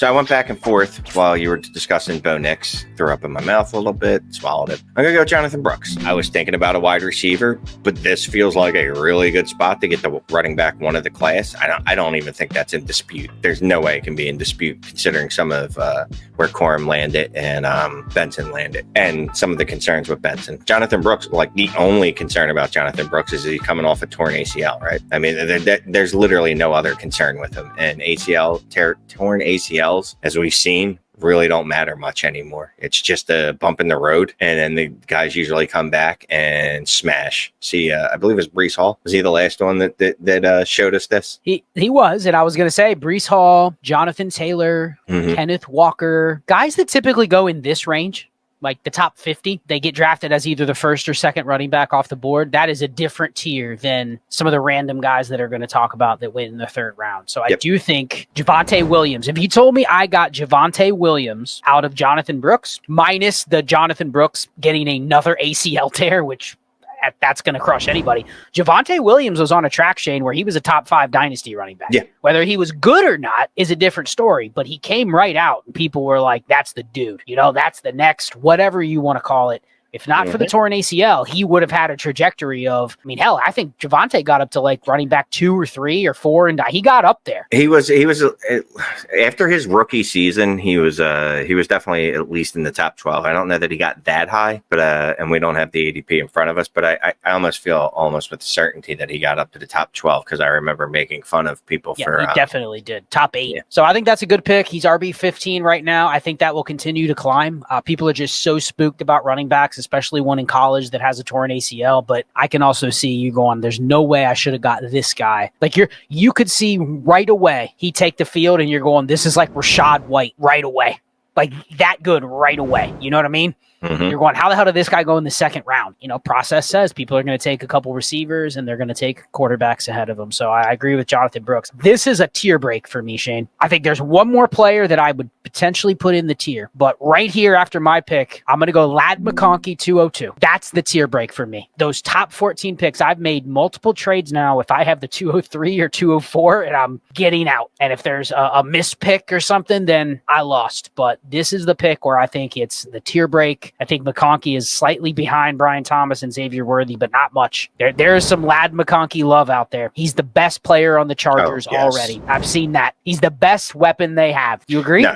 So I went back and forth while you were discussing Bo Nix. Threw up in my mouth a little bit, swallowed it. I'm going to go Jonathan Brooks. I was thinking about a wide receiver, but this feels like a really good spot to get the running back one of the class. I don't even think that's in dispute. There's no way it can be in dispute considering some of where Corum landed and Benson landed and some of the concerns with Benson. Jonathan Brooks, like the only concern about Jonathan Brooks is he's coming off a torn ACL, right? I mean, there's literally no other concern with him. And torn ACLs, as we've seen, really don't matter much anymore. It's just a bump in the road, and then the guys usually come back and smash. See, I believe it was Breece Hall. Was he the last one that showed us this? He was, and I was going to say Breece Hall, Jonathan Taylor, Kenneth Walker, guys that typically go in this range. Like the top 50, they get drafted as either the first or second running back off the board. That is a different tier than some of the random guys that are going to talk about that went in the third round. So I do think Javonte Williams, if you told me I got Javonte Williams out of Jonathan Brooks, minus the Jonathan Brooks getting another ACL tear, which that's going to crush anybody. Javonte Williams was on a track, Shane, where he was a top 5 dynasty running back. Yeah. Whether he was good or not is a different story, but he came right out and people were like, that's the dude, that's the next, whatever you want to call it. If not for the torn ACL, he would have had a trajectory of, hell, I think Javonte got up to like running back 2 or 3 or 4, and he got up there. He was after his rookie season, he was definitely at least in the top 12. I don't know that he got that high, but and we don't have the ADP in front of us, but I almost feel almost with certainty that he got up to the top 12 because I remember making fun of people for. He definitely did. Top 8. Yeah. So I think that's a good pick. He's RB 15 right now. I think that will continue to climb. People are just so spooked about running backs, especially one in college that has a torn ACL. But I can also see you going, there's no way I should have got this guy. Like you could see right away he take the field and you're going, this is like Rashad White right away. Like that good right away. You know what I mean? You're going, how the hell did this guy go in the second round? Process says people are going to take a couple receivers and they're going to take quarterbacks ahead of them. So I agree with Jonathan Brooks. This is a tier break for me, Shane. I think there's one more player that I would potentially put in the tier. But right here after my pick, I'm going to go Ladd McConkey 202. That's the tier break for me. Those top 14 picks, I've made multiple trades now. If I have the 203 or 204 and I'm getting out. And if there's a missed pick or something, then I lost. But this is the pick where I think it's the tier break. I think McConkey is slightly behind Brian Thomas and Xavier Worthy, but not much. There is some Ladd McConkey love out there. He's the best player on the Chargers already. I've seen that. He's the best weapon they have. You agree? No,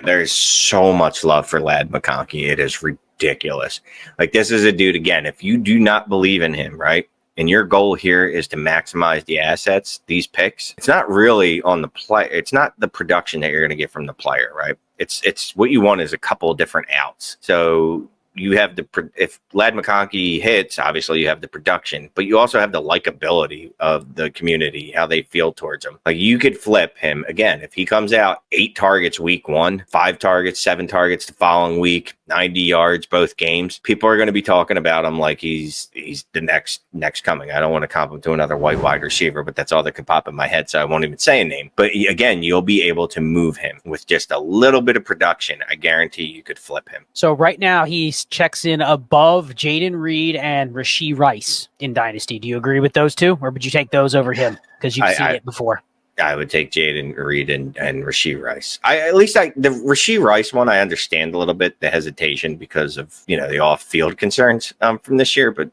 there's so much love for Ladd McConkey. It is ridiculous. Like, this is a dude, again, if you do not believe in him, right? And your goal here is to maximize the assets, these picks, it's not really on the play. It's not the production that you're going to get from the player, right? It's what you want is a couple of different outs. So you have if Ladd McConkey hits, obviously you have the production, but you also have the likability of the community, how they feel towards him. Like, you could flip him again if he comes out 8 targets week 1, 5 targets, 7 targets the following week, 90 yards both games. People are going to be talking about him like he's the next coming. I don't want to comp him to another white wide receiver, but that's all that could pop in my head, so I won't even say a name. But again, you'll be able to move him with just a little bit of production. I guarantee you could flip him. So right now he checks in above Jaden Reed and Rashee Rice in Dynasty. Do you agree with those two, or would you take those over him because you've seen it before? I would take Jaden Reed and Rashee Rice. The Rashee Rice one, I understand a little bit the hesitation because of the off-field concerns from this year, but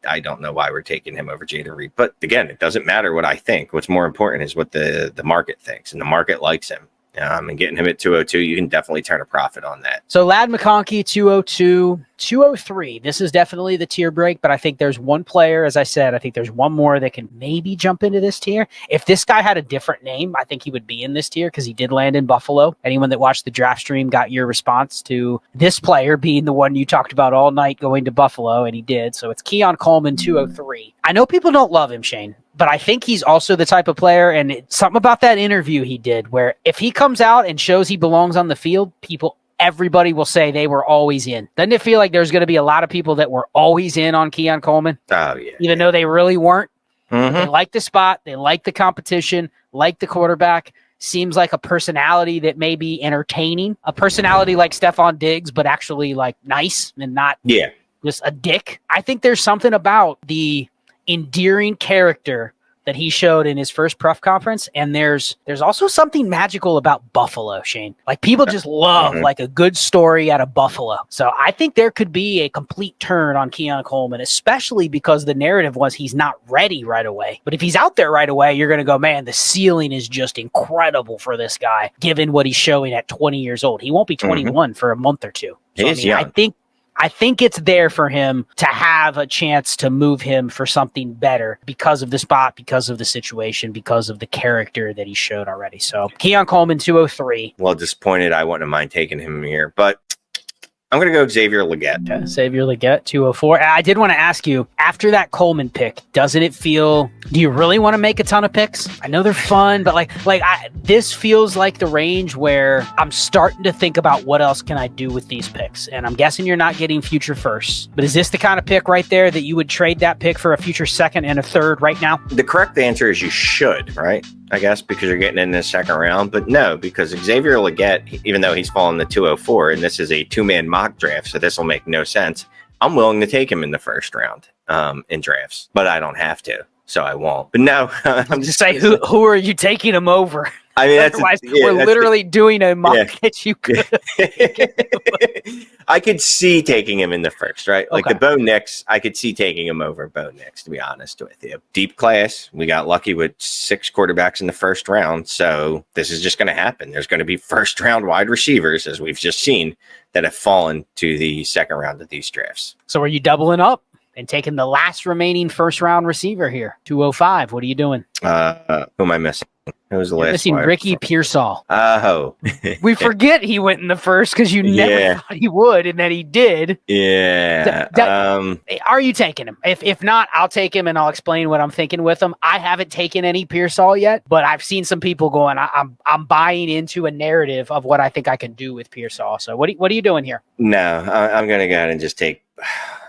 I don't know why we're taking him over Jaden Reed. But again, it doesn't matter what I think. What's more important is what the market thinks, and the market likes him. And getting him at 202, you can definitely turn a profit on that. So Ladd McConkey, 202, 203. This is definitely the tier break, but I think there's one player, as I said, I think there's one more that can maybe jump into this tier. If this guy had a different name, I think he would be in this tier because he did land in Buffalo. Anyone that watched the draft stream got your response to this player being the one you talked about all night going to Buffalo, and he did. So it's Keon Coleman, 203. I know people don't love him, Shane, but I think he's also the type of player, and it's something about that interview he did where if he comes out and shows he belongs on the field, everybody will say they were always in. Doesn't it feel like there's going to be a lot of people that were always in on Keon Coleman? Oh, yeah. Even though they really weren't. They like the spot. They like the competition, like the quarterback. Seems like a personality that may be entertaining. A personality like Stephon Diggs, but actually like nice and not just a dick. I think there's something about the endearing character that he showed in his first press conference, and there's also something magical about Buffalo, Shane. Like, people just love like a good story out of Buffalo. So I think there could be a complete turn on Keon Coleman, especially because the narrative was he's not ready right away. But if he's out there right away, you're going to go, man, the ceiling is just incredible for this guy, given what he's showing at 20 years old. He won't be 21 for a month or two. So, I think it's there for him to have a chance to move him for something better because of the spot, because of the situation, because of the character that he showed already. So Keon Coleman, 203. Well, disappointed. I wouldn't mind taking him here, but I'm going to go Xavier Legette. Okay, Xavier Legette, 204. I did want to ask you, after that Coleman pick, doesn't it feel, do you really want to make a ton of picks? I know they're fun, but this feels like the range where I'm starting to think about what else can I do with these picks. And I'm guessing you're not getting future firsts, but is this the kind of pick right there that you would trade that pick for a future second and a third right now? The correct answer is you should, right? I guess, because you're getting in the second round, but no, because Xavier Legette, even though he's fallen to 204, and this is a 2-man mock draft, so this will make no sense, I'm willing to take him in the first round in drafts, but I don't have to, so I won't. But no, I'm just say, who are you taking him over? I mean, otherwise, we're literally doing a mock that you could. I could see taking him in the first, right? Like the Bo Nix, I could see taking him over Bo Nix, to be honest with you. Deep class. We got lucky with 6 quarterbacks in the first round. So this is just going to happen. There's going to be first round wide receivers, as we've just seen, that have fallen to the second round of these drafts. So are you doubling up and taking the last remaining first round receiver here? 205. What are you doing? Who am I missing? Who was the last missing? Ricky Pearsall. Oh. We forget he went in the first because you never thought he would, and then he did. Yeah. Are you taking him? If not, I'll take him and I'll explain what I'm thinking with him. I haven't taken any Pearsall yet, but I've seen some people going, I'm buying into a narrative of what I think I can do with Pearsall. So what are you doing here? No, I'm going to go ahead and just take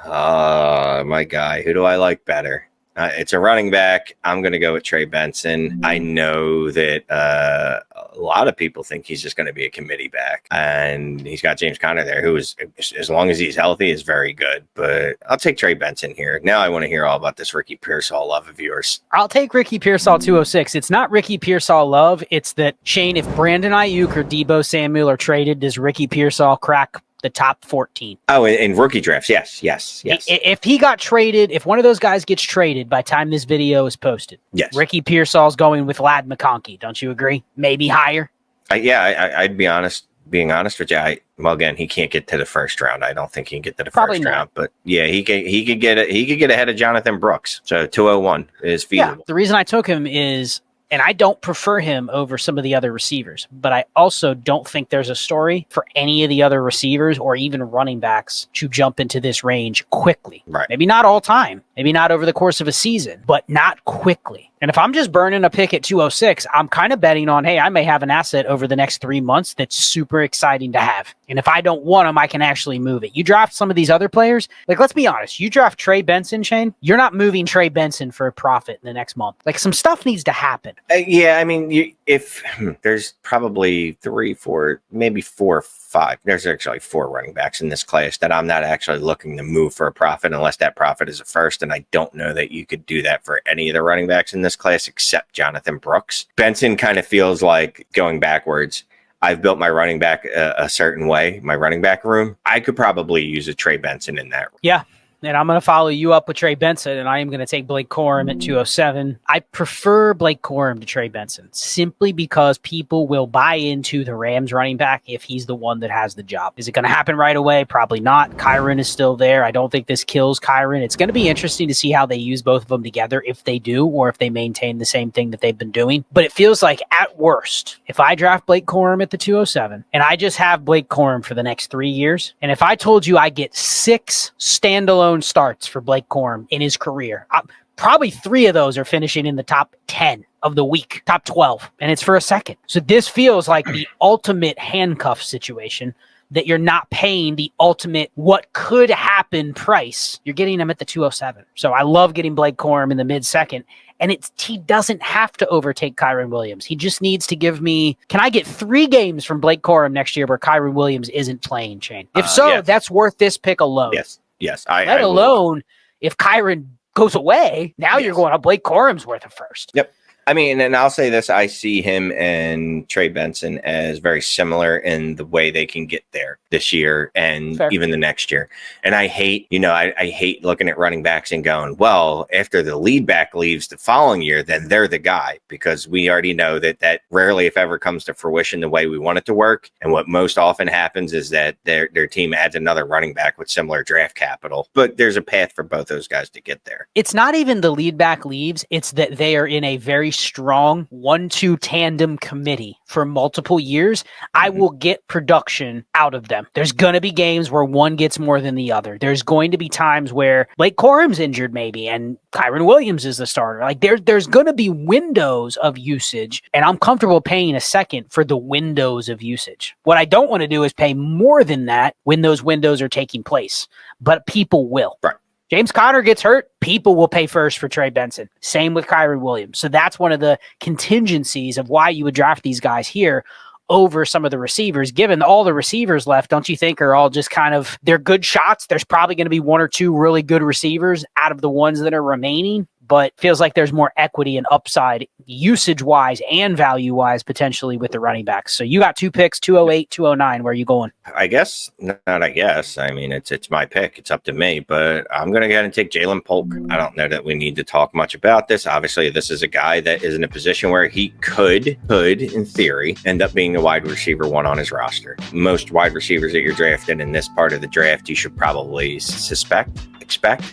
my guy. Who do I like better? It's a running back. I'm going to go with Trey Benson. I know that a lot of people think he's just going to be a committee back, and he's got James Conner there, who is, as long as he's healthy, is very good. But I'll take Trey Benson here. Now I want to hear all about this Ricky Pearsall love of yours. I'll take Ricky Pearsall 206. It's not Ricky Pearsall love. It's that, Shane, if Brandon Ayuk or Deebo Samuel are traded, does Ricky Pearsall crack the top 14? Oh, in rookie drafts. Yes. If he got traded, if one of those guys gets traded by the time this video is posted, yes, Ricky Pearsall's going with Ladd McConkey. Don't you agree? Maybe higher? I'd be honest. Being honest with you, well, again, he can't get to the first round. I don't think he can get to the first round, but yeah, he could get ahead of Jonathan Brooks. So 201 is feasible. Yeah, the reason I took him is, and I don't prefer him over some of the other receivers, but I also don't think there's a story for any of the other receivers or even running backs to jump into this range quickly. Right. Maybe not all time, maybe not over the course of a season, but not quickly. And if I'm just burning a pick at 206, I'm kind of betting on, hey, I may have an asset over the next 3 months that's super exciting to have. And if I don't want them, I can actually move it. You draft some of these other players, like, let's be honest, you draft Trey Benson, Shane, you're not moving Trey Benson for a profit in the next month. Like, some stuff needs to happen. Yeah, I mean, if there's probably 3, 4, maybe 4 or 5. There's actually 4 running backs in this class that I'm not actually looking to move for a profit unless that profit is a first. And I don't know that you could do that for any of the running backs in this class except Jonathan Brooks. Benson kind of feels like going backwards. I've built my running back a certain way, my running back room. I could probably use a Trey Benson in that room. Yeah. And I'm going to follow you up with Trey Benson, and I am going to take Blake Corum at 207. I prefer Blake Corum to Trey Benson simply because people will buy into the Rams running back if he's the one that has the job. Is it going to happen right away? Probably not. Kyren is still there. I don't think this kills Kyren. It's going to be interesting to see how they use both of them together, if they do, or if they maintain the same thing that they've been doing. But it feels like, at worst, if I draft Blake Corum at the 207, and I just have Blake Corum for the next 3 years, and if I told you I get 6 standalone starts for Blake Corum in his career, probably 3 of those are finishing in the top 10 of the week, top 12, and it's for a second. So this feels like the ultimate handcuff situation, that you're not paying the ultimate what could happen price. You're getting him at the 207. So I love getting Blake Corum in the mid-second, and he doesn't have to overtake Kyren Williams. He just needs to give me, can I get 3 games from Blake Corum next year where Kyren Williams isn't playing, Shane? If so, yes. That's worth this pick alone. Yes. Let alone if Kyren goes away. Now you're going to Blake Corum's worth of first. Yep. I mean, and I'll say this, I see him and Trey Benson as very similar in the way they can get there this year and even the next year. And I hate, I hate looking at running backs and going, well, after the lead back leaves the following year, then they're the guy, because we already know that rarely, if ever, comes to fruition the way we want it to work. And what most often happens is that their team adds another running back with similar draft capital. But there's a path for both those guys to get there. It's not even the lead back leaves. It's that they are in a very strong 1-2 tandem committee for multiple years. I will get production out of them. There's going to be games where one gets more than the other. There's going to be times where Blake Corum's injured maybe and Kyron Williams is the starter. Like there's going to be windows of usage, and I'm comfortable paying a second for the windows of usage. What I don't want to do is pay more than that when those windows are taking place, but people will. Right. James Conner gets hurt, people will pay first for Trey Benson. Same with Kyron Williams. So that's one of the contingencies of why you would draft these guys here over some of the receivers. Given all the receivers left, don't you think are all just kind of, they're good shots. There's probably going to be one or two really good receivers out of the ones that are remaining, but feels like there's more equity and upside usage-wise and value-wise potentially with the running backs. So you got 2 picks, 208, 209. Where are you going? I guess, not I guess. I mean, it's my pick. It's up to me, but I'm going to go ahead and take Jalen Polk. I don't know that we need to talk much about this. Obviously, this is a guy that is in a position where he could, in theory, end up being a wide receiver 1 on his roster. Most wide receivers that you're drafting in this part of the draft, you should probably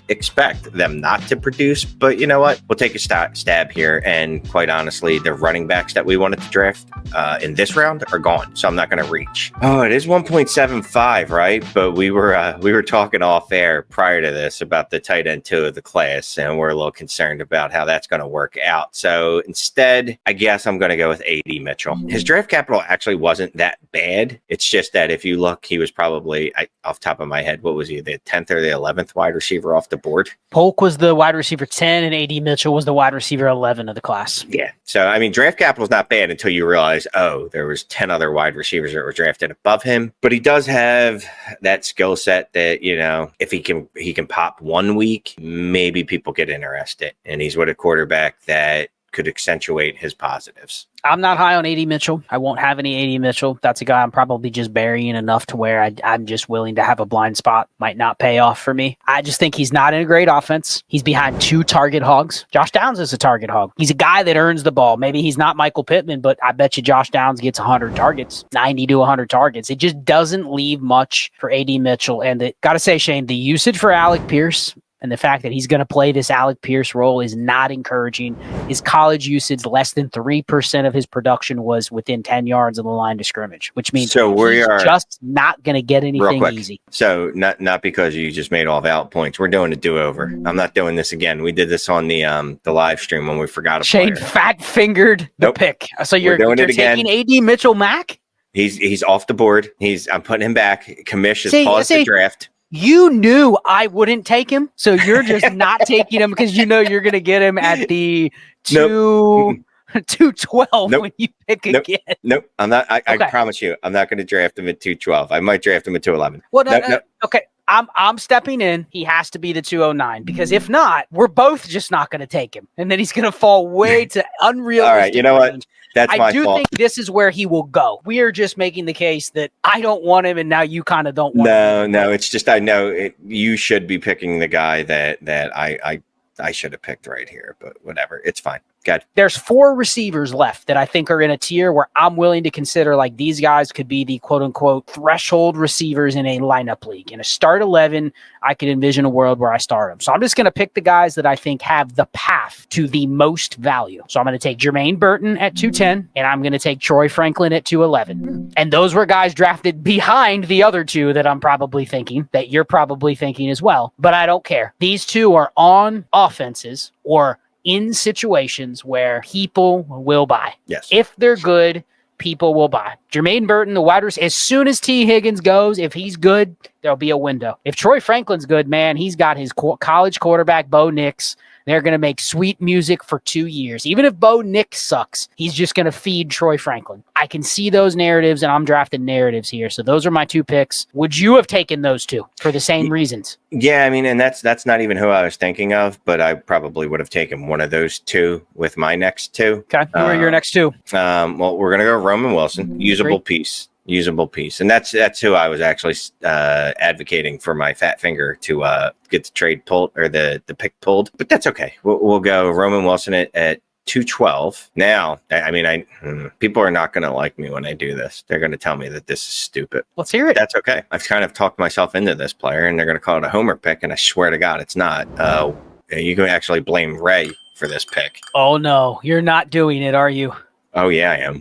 expect them not to produce, but you know what? We'll take a stab here, and quite honestly, the running backs that we wanted to draft in this round are gone, so I'm not going to reach. Oh, it is 1.75, right? But we were talking off air prior to this about the tight end 2 of the class, and we're a little concerned about how that's going to work out. So instead, I guess I'm going to go with A.D. Mitchell. His draft capital actually wasn't that bad. It's just that if you look, he was probably, off the top of my head, what was he, the 10th or the 11th wide receiver off the board? Polk was the wide receiver 10, and A.D. Mitchell was the wide receiver 11 of the class. Yeah. So, I mean, draft capital is not bad until you realize, oh, there was 10 other wide receivers that were drafted above him. But he does have that skill set that, if he can pop 1 week, maybe people get interested. And he's with a quarterback that could accentuate his positives. I'm not high on A.D. Mitchell. I won't have any A.D. Mitchell. That's a guy I'm probably just burying enough to where I'm just willing to have a blind spot. Might not pay off for me. I just think he's not in a great offense. He's behind 2 target hogs. Josh Downs is a target hog. He's a guy that earns the ball. Maybe he's not Michael Pittman, but I bet you Josh Downs gets 100 targets, 90 to 100 targets. It just doesn't leave much for A.D. Mitchell. And got to say, Shane, the usage for Alec Pierce and the fact that he's going to play this Alec Pierce role is not encouraging. His college usage, less than 3% of his production was within 10 yards of the line of scrimmage, which means he's just not going to get anything easy. So not because you just made all valid points. We're doing a do-over. I'm not doing this again. We did this on the live stream when we forgot a Shane player. Fat-fingered the pick. So you're taking A.D. Mitchell Mack? He's off the board. I'm putting him back. Commish has paused the draft. You knew I wouldn't take him, so you're just not taking him because you know you're going to get him at the 212 when you pick again. Nope. I'm not. I promise you, I'm not going to draft him at 212. I might draft him at 211. Well, no. Okay. I'm stepping in. He has to be the 209 because if not, we're both just not going to take him, and then he's going to fall way to unrealistic. All right. You know what? That's my fault. I do think this is where he will go. We are just making the case that I don't want him, and now you kind of don't want him. No. It's just I know you should be picking the guy that I should have picked right here, but whatever. It's fine. Good. There's 4 receivers left that I think are in a tier where I'm willing to consider like these guys could be the quote unquote threshold receivers in a lineup league. In a start 11, I could envision a world where I start them. So I'm just going to pick the guys that I think have the path to the most value. So I'm going to take Jermaine Burton at 210, and I'm going to take Troy Franklin at 211. And those were guys drafted behind the other 2 that I'm probably thinking, that you're probably thinking as well. But I don't care. These 2 are on offenses or in situations where people will buy. Yes. If they're good, people will buy. Jermaine Burton, the wide receiver, as soon as T. Higgins goes, if he's good, there'll be a window. If Troy Franklin's good, man, he's got his college quarterback, Bo Nix, They're going to make sweet music for 2 years. Even if Bo Nix sucks, he's just going to feed Troy Franklin. I can see those narratives, and I'm drafting narratives here. So those are my 2 picks. Would you have taken those 2 for the same reasons? Yeah, I mean, and that's not even who I was thinking of, but I probably would have taken one of those 2 with my next 2. Okay, who are your next 2? Well, we're gonna go Roman Wilson, usable piece, and that's who I was actually advocating for my fat finger to get the trade pulled or the pick pulled, but that's okay. We'll go Roman Wilson at 212. Now, I mean, people are not going to like me when I do this. They're going to tell me that this is stupid. Let's hear it. That's okay. I've kind of talked myself into this player, and they're going to call it a homer pick, and I swear to God, it's not. You can actually blame Ray for this pick. Oh, no. You're not doing it, are you? Oh, yeah, I am.